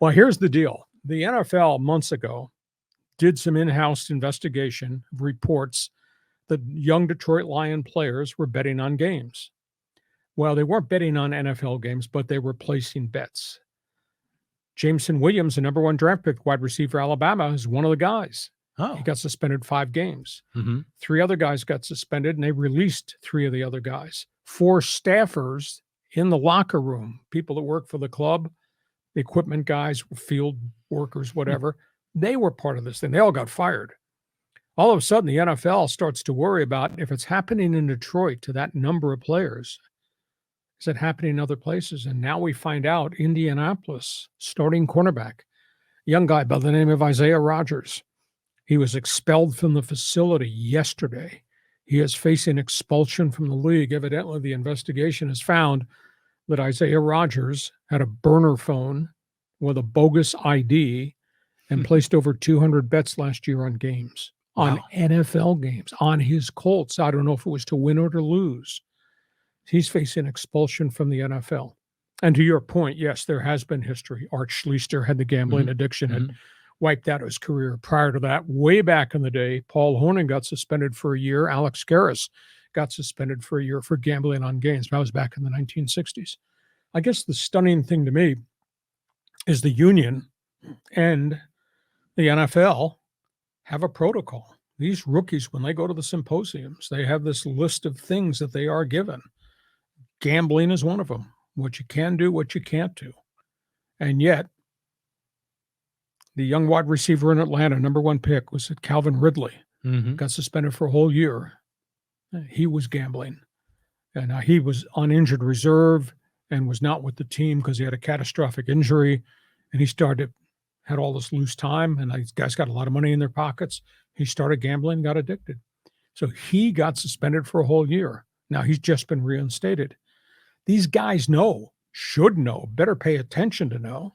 Well, here's the deal. The NFL months ago did some in-house investigation of reports that young Detroit Lion players were betting on games. Well, they weren't betting on NFL games, but they were placing bets. Jameson Williams, the number one draft pick wide receiver, Alabama, is one of the guys. Oh. He got suspended 5 games. Mm-hmm. 3 other guys got suspended, and they released 3 of the other guys. 4 staffers in the locker room, people that work for the club, the equipment guys, field workers, whatever, they were part of this thing. They all got fired. All of a sudden, the NFL starts to worry about if it's happening in Detroit to that number of players, is it happening in other places? And now we find out Indianapolis, starting cornerback, young guy by the name of Isaiah Rodgers. He was expelled from the facility yesterday. He is facing expulsion from the league. Evidently, the investigation has found that Isaiah Rodgers had a burner phone with a bogus ID and placed over 200 bets last year on games, on NFL games, on his Colts. I don't know if it was to win or to lose. He's facing expulsion from the NFL. And to your point, yes, there has been history. Art Schlichter had the gambling addiction and wiped out his career. Prior to that, way back in the day, Paul Honan got suspended for a year. Alex Karras got suspended for a year for gambling on games. That was back in the 1960s. I guess the stunning thing to me is the union and the NFL have a protocol. These rookies, when they go to the symposiums, they have this list of things that they are given. Gambling is one of them. What you can do, what you can't do. And yet, the young wide receiver in Atlanta, number one pick, was Calvin Ridley. Got suspended for a whole year. He was gambling. And he was on injured reserve and was not with the team because he had a catastrophic injury. And he had all this loose time, and these guys got a lot of money in their pockets. He started gambling, got addicted. So he got suspended for a whole year. Now he's just been reinstated. These guys should know, better pay attention to know.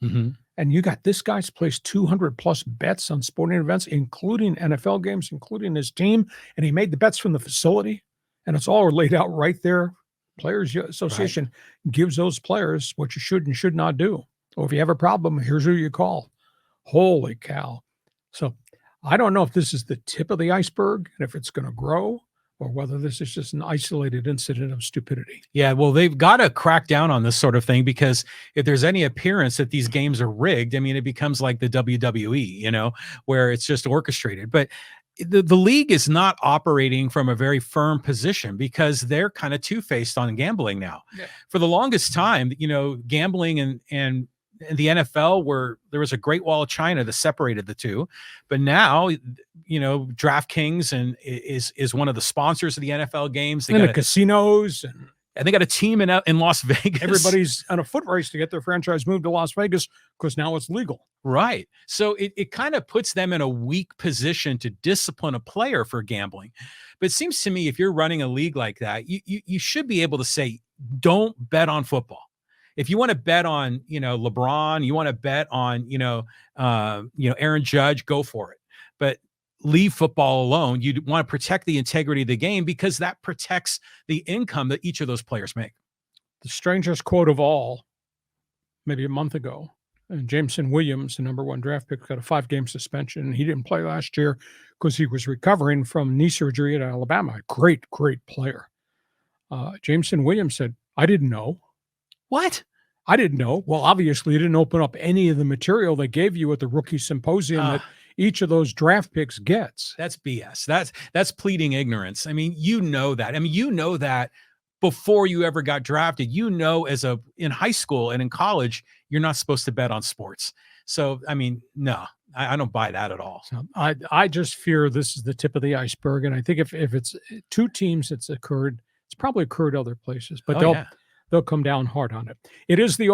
And you got this guy's placed 200 plus bets on sporting events, including NFL games, including his team. And he made the bets from the facility. And it's all laid out right there. Players Association gives those players what you should and should not do. Or if you have a problem, here's who you call. Holy cow. So I don't know if this is the tip of the iceberg and if it's going to grow, or whether this is just an isolated incident of stupidity. Yeah, well, they've got to crack down on this sort of thing, because if there's any appearance that these games are rigged, I mean, it becomes like the WWE, where it's just orchestrated. But the league is not operating from a very firm position, because they're kind of two-faced on gambling now. Yeah. For the longest time, gambling and the NFL there was a great wall of China that separated the two. But now, DraftKings is one of the sponsors of the NFL games. They got casinos and they got a team in Las Vegas. Everybody's on a foot race to get their franchise moved to Las Vegas because now it's legal. Right. So it kind of puts them in a weak position to discipline a player for gambling. But it seems to me, if you're running a league like that, you should be able to say, don't bet on football. If you want to bet on, LeBron, you want to bet on, Aaron Judge, go for it. But leave football alone. You want to protect the integrity of the game, because that protects the income that each of those players make. The strangest quote of all, maybe a month ago, and Jameson Williams, the number one draft pick, got a 5-game suspension. He didn't play last year because he was recovering from knee surgery at Alabama. Great, great player. Jameson Williams said, I didn't know. What? I didn't know. Well, obviously, you didn't open up any of the material they gave you at the rookie symposium that each of those draft picks gets. That's BS. That's pleading ignorance. I mean, that. I mean, that before you ever got drafted. In high school and in college, you're not supposed to bet on sports. So, I mean, no, I don't buy that at all. So I just fear this is the tip of the iceberg. And I think if it's 2 teams that's occurred, it's probably occurred other places. But they'll come down hard on it. It is the